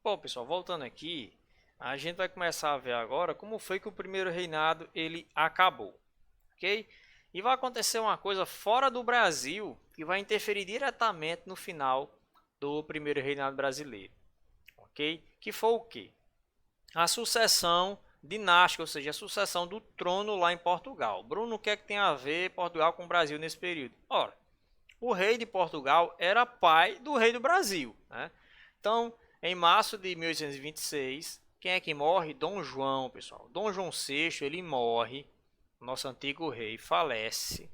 Bom, pessoal, voltando aqui, a gente vai começar a ver agora como foi que o primeiro reinado ele acabou, ok? E vai acontecer uma coisa fora do Brasil que vai interferir diretamente no final do primeiro reinado brasileiro, ok? Que foi o quê? A sucessão dinástica, ou seja, a sucessão do trono lá em Portugal. Bruno, o que é que tem a ver Portugal com o Brasil nesse período? Ora, o rei de Portugal era pai do rei do Brasil, né? Então, em março de 1826, quem é que morre? Dom João, pessoal. Dom João VI, ele morre, nosso antigo rei falece,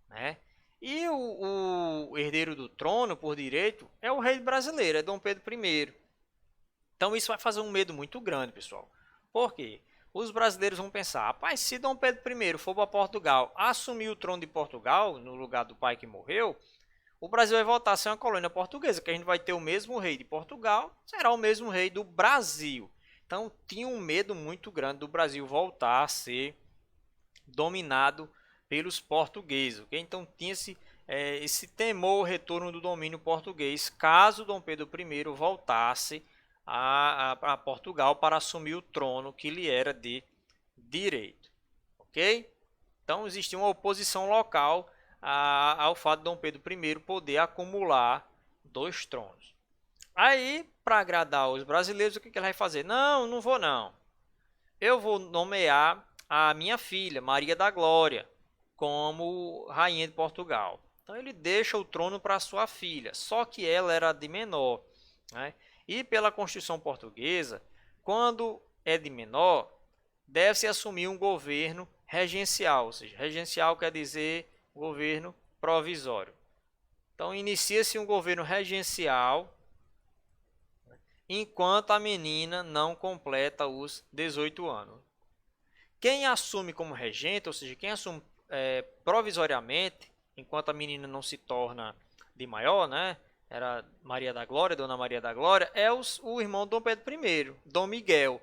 né? E o herdeiro do trono, por direito, é o rei brasileiro, é Dom Pedro I. Então isso vai fazer um medo muito grande, pessoal. Por quê? Os brasileiros vão pensar, rapaz, se Dom Pedro I for para Portugal, assumir o trono de Portugal, no lugar do pai que morreu, o Brasil vai voltar a ser uma colônia portuguesa, que a gente vai ter o mesmo rei de Portugal, será o mesmo rei do Brasil. Então tinha um medo muito grande do Brasil voltar a ser dominado pelos portugueses. Okay? Então tinha esse temor ao retorno do domínio português, caso Dom Pedro I voltasse a Portugal para assumir o trono que lhe era de direito. Ok? Então existia uma oposição local ao fato de Dom Pedro I poder acumular dois tronos. Aí, para agradar os brasileiros, o que ele vai fazer? Não, não vou não. Eu vou nomear a minha filha, Maria da Glória, como rainha de Portugal. Então ele deixa o trono para sua filha, só que ela era de menor, né? E pela Constituição portuguesa, quando é de menor, deve-se assumir um governo regencial, ou seja, regencial quer dizer governo provisório. Então inicia-se um governo regencial enquanto a menina não completa os 18 anos. Quem assume como regente, ou seja, quem assume provisoriamente, enquanto a menina não se torna de maior, né? Era Maria da Glória, Dona Maria da Glória, é o irmão de Dom Pedro I, Dom Miguel.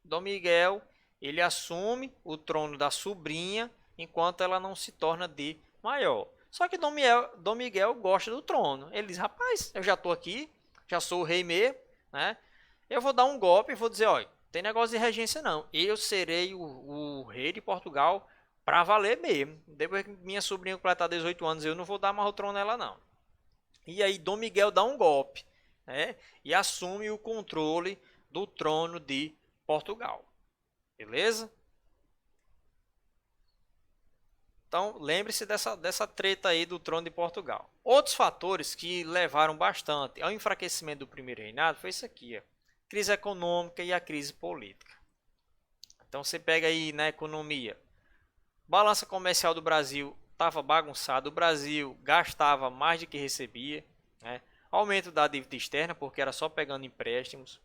Dom Miguel, ele assume o trono da sobrinha, enquanto ela não se torna de maior. Só que Dom Miguel gosta do trono. Ele diz, rapaz, eu já estou aqui, já sou o rei mesmo, né? Eu vou dar um golpe e vou dizer, olha, tem negócio de regência não. Eu serei o rei de Portugal para valer mesmo. Depois que minha sobrinha completar 18 anos, eu não vou dar mais o trono nela não. E aí Dom Miguel dá um golpe, né? E assume o controle do trono de Portugal. Beleza? Então, lembre-se dessa treta aí do trono de Portugal. Outros fatores que levaram bastante ao enfraquecimento do primeiro reinado foi isso aqui, ó. Crise econômica e a crise política. Então, você pega aí na economia. Balança comercial do Brasil estava bagunçada. O Brasil gastava mais do que recebia, né? Aumento da dívida externa, porque era só pegando empréstimos.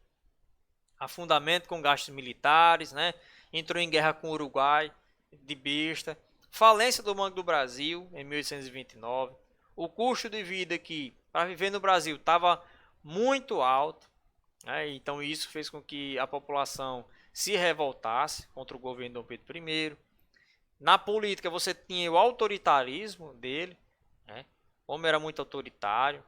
Afundamento com gastos militares, né? Entrou em guerra com o Uruguai, de besta. Falência do Banco do Brasil, em 1829. O custo de vida que para viver no Brasil estava muito alto, né? Então isso fez com que a população se revoltasse contra o governo de Dom Pedro I. Na política você tinha o autoritarismo dele, né? O homem era muito autoritário.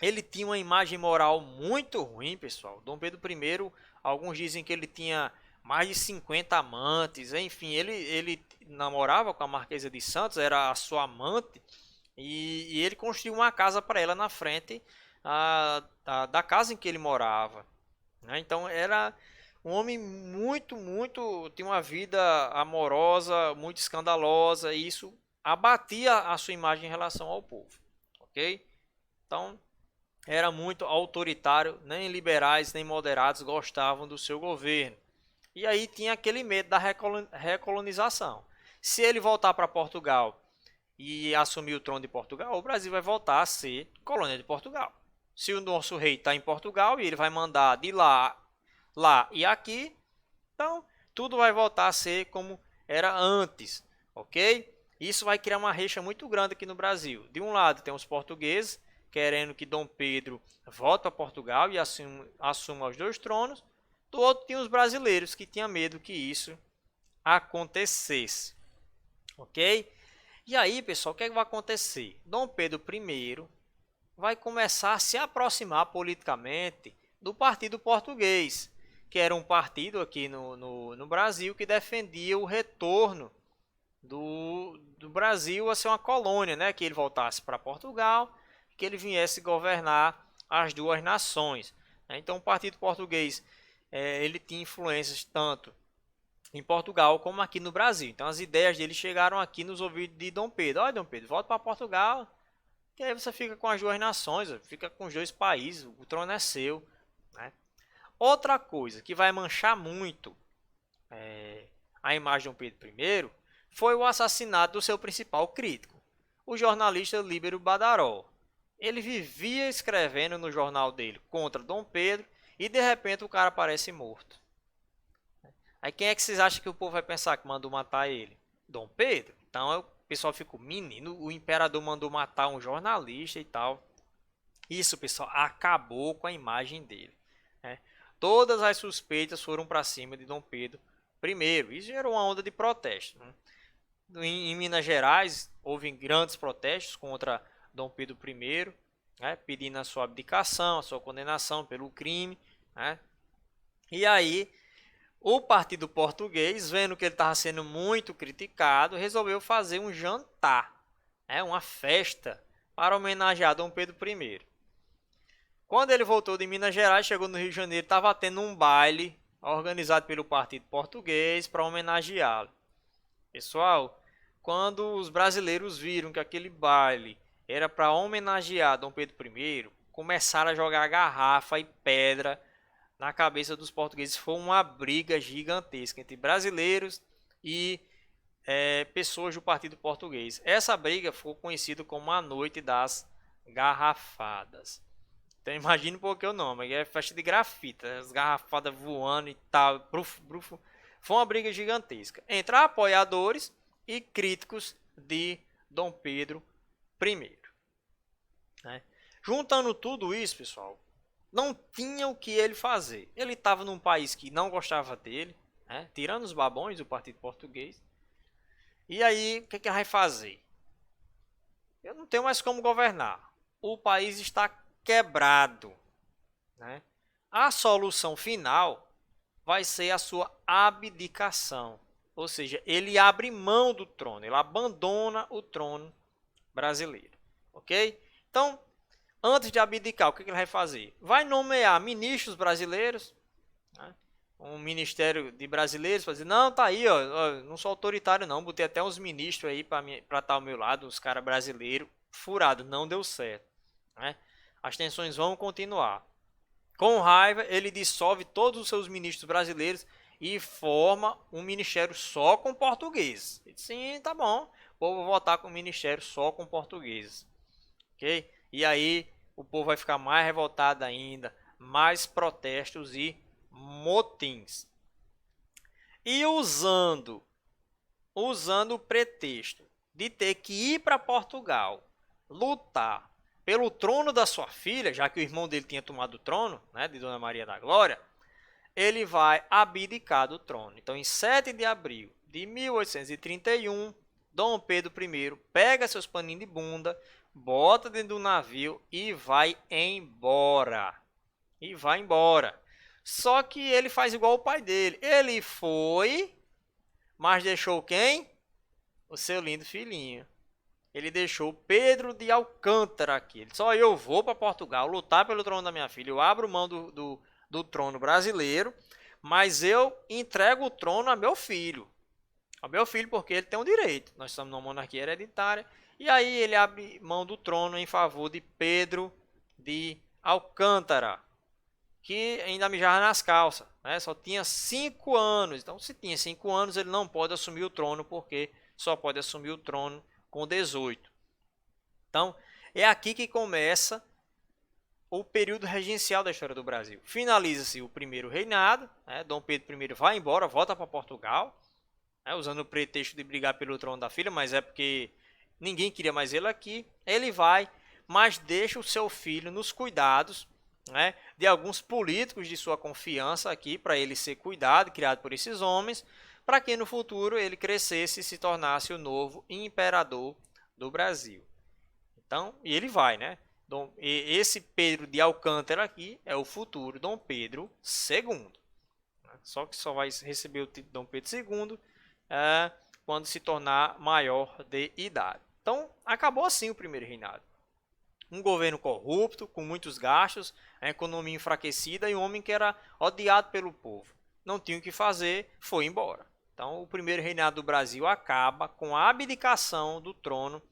Ele tinha uma imagem moral muito ruim, pessoal. Dom Pedro I, alguns dizem que ele tinha mais de 50 amantes. Enfim, ele namorava com a Marquesa de Santos, era a sua amante. E ele construiu uma casa para ela na frente da casa em que ele morava, né? Então era um homem muito, tinha uma vida amorosa, muito escandalosa. E isso abatia a sua imagem em relação ao povo, ok? Então era muito autoritário, nem liberais nem moderados gostavam do seu governo. E aí tinha aquele medo da recolonização. Se ele voltar para Portugal e assumir o trono de Portugal, o Brasil vai voltar a ser colônia de Portugal. Se o nosso rei está em Portugal e ele vai mandar de lá e aqui, então tudo vai voltar a ser como era antes, ok? Isso vai criar uma rixa muito grande aqui no Brasil. De um lado tem os portugueses, querendo que Dom Pedro volte para Portugal e assuma os dois tronos. Do outro tinha os brasileiros que tinham medo que isso acontecesse, ok? E aí, pessoal, o que, é que vai acontecer? Dom Pedro I vai começar a se aproximar politicamente do Partido Português, que era um partido aqui no Brasil que defendia o retorno do Brasil a ser uma colônia, né? Que ele voltasse para Portugal, que ele viesse governar as duas nações. Então o Partido Português ele tinha influências tanto em Portugal como aqui no Brasil. Então as ideias dele chegaram aqui nos ouvidos de Dom Pedro. Olha, Dom Pedro, volta para Portugal, que aí você fica com as duas nações, fica com os dois países, o trono é seu. Né? Outra coisa que vai manchar muito a imagem de Dom Pedro I foi o assassinato do seu principal crítico, o jornalista Líbero Badaró. Ele vivia escrevendo no jornal dele contra Dom Pedro e de repente o cara aparece morto. Aí quem é que vocês acham que o povo vai pensar que mandou matar ele? Dom Pedro. Então o pessoal ficou, menino, o imperador mandou matar um jornalista e tal. Isso, pessoal, acabou com a imagem dele. Né? Todas as suspeitas foram para cima de Dom Pedro I. Isso gerou uma onda de protesto. Né? Em Minas Gerais, houve grandes protestos contra Dom Pedro I, né? Pedindo a sua abdicação, a sua condenação pelo crime. Né? E aí, o Partido Português, vendo que ele estava sendo muito criticado, resolveu fazer um jantar, uma festa, para homenagear Dom Pedro I. Quando ele voltou de Minas Gerais, chegou no Rio de Janeiro, estava tendo um baile organizado pelo Partido Português para homenageá-lo. Pessoal, quando os brasileiros viram que aquele baile era para homenagear Dom Pedro I, começaram a jogar garrafa e pedra na cabeça dos portugueses. Foi uma briga gigantesca entre brasileiros e pessoas do Partido Português. Essa briga ficou conhecida como a Noite das Garrafadas. Então imagina um pouco o nome, é festa de grafite, as garrafadas voando e tal. Foi uma briga gigantesca entre apoiadores e críticos de Dom Pedro I. Né? Juntando tudo isso, pessoal, não tinha o que ele fazer. Ele estava num país que não gostava dele, né? Tirando os babões do Partido Português. E aí, o que ele vai fazer? Eu não tenho mais como governar. O país está quebrado. Né? A solução final vai ser a sua abdicação. Ou seja, ele abre mão do trono, ele abandona o trono brasileiro. Ok? Então, antes de abdicar, o que ele vai fazer? Vai nomear ministros brasileiros, né? Um ministério de brasileiros, para dizer, não, tá aí, ó, não sou autoritário não, botei até uns ministros aí para estar ao meu lado, uns caras brasileiros, furado, não deu certo. Né? As tensões vão continuar. Com raiva, ele dissolve todos os seus ministros brasileiros e forma um ministério só com portugueses. Ele disse, sim, tá bom, o povo vai votar com um ministério só com portugueses. Ok? E aí o povo vai ficar mais revoltado ainda, mais protestos e motins. E usando o pretexto de ter que ir para Portugal lutar pelo trono da sua filha, já que o irmão dele tinha tomado o trono, né, de Dona Maria da Glória, ele vai abdicar do trono. Então, em 7 de abril de 1831, Dom Pedro I pega seus paninhos de bunda, bota dentro do navio e vai embora. Só que ele faz igual o pai dele. Ele foi, mas deixou quem? O seu lindo filhinho. Ele deixou Pedro de Alcântara aqui. Ele disse, ó, eu vou para Portugal lutar pelo trono da minha filha. Eu abro mão do trono brasileiro, mas eu entrego o trono a meu filho. A meu filho, porque ele tem um direito. Nós estamos numa monarquia hereditária. E aí ele abre mão do trono em favor de Pedro de Alcântara, que ainda mijava nas calças. Né? Só tinha 5 anos. Então, se tinha 5 anos, ele não pode assumir o trono, porque só pode assumir o trono com 18. Então, é aqui que começa o período regencial da história do Brasil. Finaliza-se o primeiro reinado, né? Dom Pedro I vai embora, volta para Portugal, né? Usando o pretexto de brigar pelo trono da filha, mas é porque ninguém queria mais ele aqui. Ele vai, mas deixa o seu filho nos cuidados, né, de alguns políticos de sua confiança aqui, para ele ser cuidado, criado por esses homens, para que no futuro ele crescesse e se tornasse o novo imperador do Brasil. Então, e ele vai, né? Esse Pedro de Alcântara aqui é o futuro Dom Pedro II. Só que só vai receber o título de Dom Pedro II quando se tornar maior de idade. Então, acabou assim o primeiro reinado. Um governo corrupto, com muitos gastos, a economia enfraquecida e um homem que era odiado pelo povo. Não tinha o que fazer, foi embora. Então, o primeiro reinado do Brasil acaba com a abdicação do trono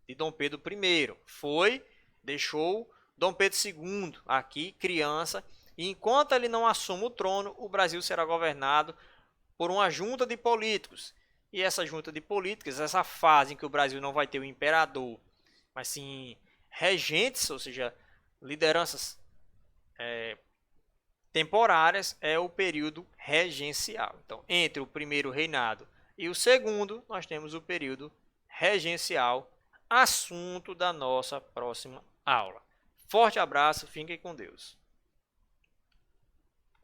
de Dom Pedro I. Deixou Dom Pedro II aqui, criança, e enquanto ele não assume o trono, o Brasil será governado por uma junta de políticos. E essa junta de políticos, essa fase em que o Brasil não vai ter o imperador, mas sim regentes, ou seja, lideranças temporárias, é o período regencial. Então, entre o primeiro reinado e o segundo, nós temos o período regencial, assunto da nossa próxima aula. Forte abraço, fiquem com Deus.